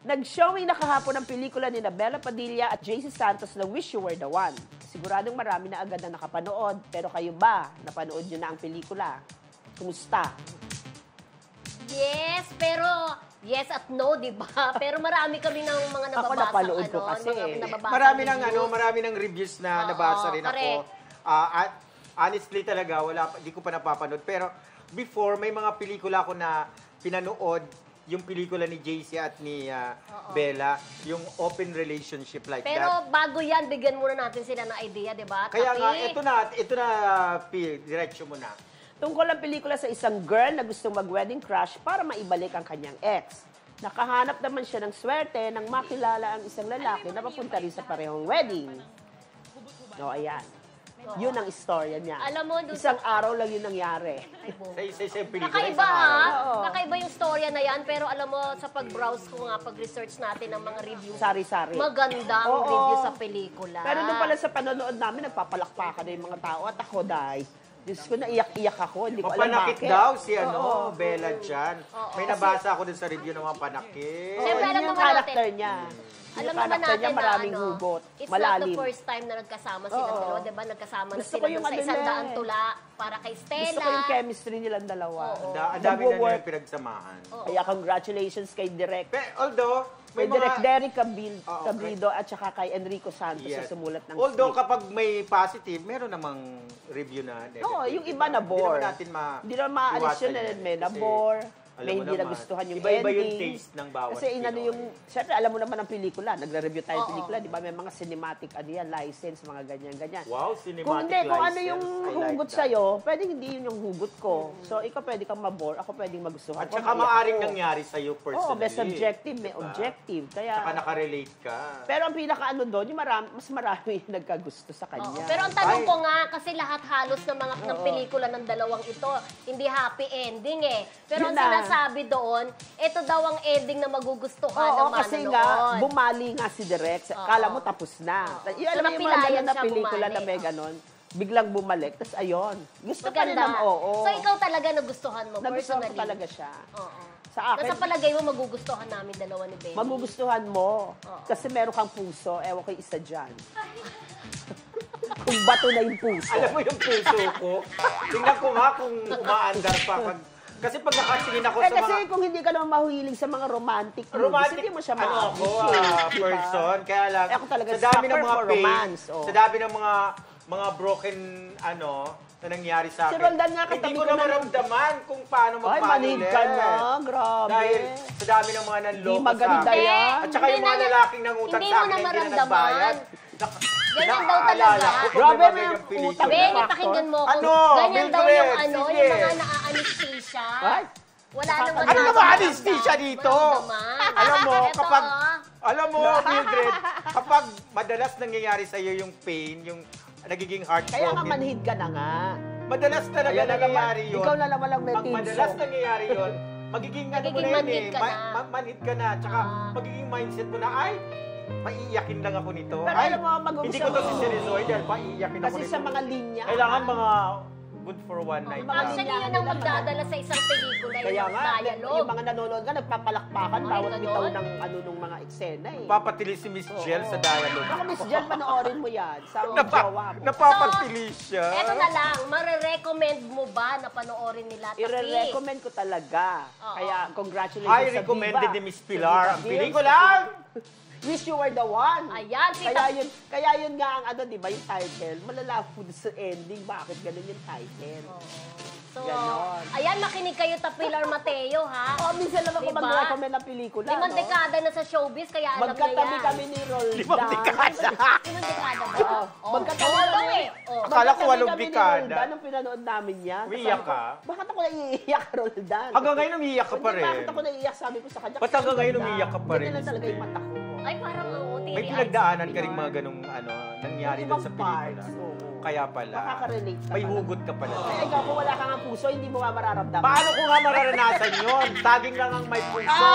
Nag-showing na kahapon ang pelikula ni Bella Padilla at JC Santos na Wish You Were the One. Siguradong marami na agad na nakapanood, pero kayo ba, napanood nyo na ang pelikula? Kumusta? Yes, pero yes at no, di ba? Pero marami kami ng mga nababasa. Ako napanood ko kasi. Marami ng reviews na nabasa rin ako. Honestly talaga, hindi ko pa napapanood. Pero before, may mga pelikula ako na pinanood, yung pelikula ni JC at ni Bella, yung open relationship like Pero that. Pero bago yan, bigyan muna natin sila ng idea, di ba? Kaya nga, ito na, Phil, diretsyo mo na. Tungkol ang pelikula sa isang girl na gustong mag-wedding crush para maibalik ang kanyang ex. Nakahanap naman siya ng swerte nang makilala ang isang lalaki na papunta rin sa parehong wedding. No, ayan. Yun ang istorya niya. Alam mo, isang araw lang yun nangyari. Sa pelikula, kakaiba ha? Kakaiba yung storya na yan, pero alam mo, sa pag-browse ko nga, pag-research natin ng mga reviews, sari-sari. Maganda ang review sa pelikula. Pero doon pala sa panonood namin, nagpapalakpakan na yung mga tao at ako, dahil Diyos ko, naiyak-iyak ako. Hindi ko alam bakit. Mapanakit daw si Bella dyan. May nabasa ako din sa review ng mga panakit. Siyempre, alam yung character niya. Alam naman natin na maraming hugot, it's malalim. not the first time na nagkasama sila dalawa, diba? Nagkasama na Gusto sila yung sa isang daang tula para kay Stella. Gusto ko yung chemistry nilang dalawa. Ang dami na nilang pinagsamahan. Kaya congratulations kay Direk. Although, may Direk Derek Cabildo at saka kay Enrico Santos na sumulat ng Although kapag may positive, meron namang review na negative. Oo, yung iba na bore. Hindi naman maalis yun may na bore. May hindi nagustuhan yung ending. Iba-iba yung taste ng bawat Kasi siyempre alam mo naman ang pelikula, nagre-review tayo ng pelikula, di ba? May mga cinematic, license, mga ganyan-ganyan. Wow, cinematic license. Kung ano yung hugot sa'yo, pwedeng hindi yun yung hugot ko. So, ikaw pwede kang mabore, ako pwedeng magustuhan. At saka maaring nangyari sa'yo personally. Oo, may subjective, may objective. Kaya, saka nakarelate ka. Pero ang pinaka doon, yung mas marami yung nagkagusto sa kanya. Pero ang tanong ko nga, kasi lahat halos ng pelikula ng dalawang ito, hindi happy ending eh. Pero ang sinasabi doon, ito daw ang ending na magugustuhan ng manonood. Kasi nga, bumali nga si Direk. Kala mo tapos na. Alam mo yung mga ganun na pelikula na may ganon, biglang bumalik. Tapos ayun, gusto pa rin naman, So ikaw talaga nagustuhan mo, personally? Nagustuhan ko talaga siya. Sa akin, sa palagay mo, magugustuhan namin dalawa ni Benny? Magugustuhan mo. Kasi meron kang puso, ewan ko isa dyan. Kung bato na yung puso. Alam mo yung puso ko? Tingnan ko nga kung umaandar pa. Kasi pag nakatingin ako sa mga... Kasi kung hindi ka naman mahuhiling sa mga romantic movies, hindi mo siya person. Kaya lang, ako talaga sa dami ng mga pain, romance, sa dami ng mga broken, na nangyari sa akin. Si Roldan nga hindi ko na maramdaman kung paano magmahal. Ay, manhid ka na. Grabe. Dahil sa dami ng mga nanloko sa akin. At saka yung mga lalaking nangutang sa akin na hindi na nagbayad. Ganyan daw talaga. Grabe, may utang. Benny, pakinggan mo ko. Ganyan daw yung yung mga naa-anesthesia. Wala naman. Ano naman anesthesia dito? Alam mo, Mildred, kapag madalas nangyayari sa'yo yung pain, yung nagiging heartbroken. Kaya nga manhid ka na nga. Madalas talaga nangyayari yun. Ikaw na naman lang may pag madalas nangyayari yun, magiging manhid ka na. Manhid ka na. Tsaka magiging mindset mo na, ay, maiiyakin lang ako nito. Pero alam mo, hindi ko to siseryosoy dahil maiiyakin ako nito. Kasi sa mga linya. Kailangan mga good for one night. Actually, yun ang magdadala sa isang pelikula. Kaya nga, dialogue. yung mga nanonood nga, nagpapalakpakan bawat bitaw ng mga eksena eh. Papatilis si Miss Jel sa dialogue. Ako, Miss Jel, panoorin mo yan. Sa jowa mo. Napapatilis siya. Eto na lang, marirecommend mo ba na panoorin nila? I-recommend ko talaga. Kaya, congratulations sa Viva. I recommended ni Miss Pilar ang pelikula. Wish You Were the One. Ayan, kaya yun nga ang di ba, yung title. Malala po sa ending, bakit ganun yung title. So, ayan, makinig kayo ta Pilar Mateo, ha? Minsan lang ako mag-recommend ng pelikula, 5 dekada na sa showbiz, kaya alam niya yan. Magkatabi kami ni Roldan. 5 dekada? 5 dekada ba? Magkatabi kami. Akala ko 8 dekada. Nung pinanood namin yan. Umiiyak ka? Bakit ako naiiyak, Roldan? Hanggang ngayon umiiyak ka pa rin. Bakit ako naiiyak, sabi ko sa kanya. Ba't hanggang ngayon umiiyak ka pa rin? Ganyan lang talaga yung mata ko. Ay, parang may pinagdaanan ka rin mga ganong nangyari doon sa pelikula. Kaya pala, may hugot ka pala. Kaya ikaw kung wala kang ang puso, hindi mo mararamdaman. Paano ko nga mararanasan yun? Saging lang ang may puso.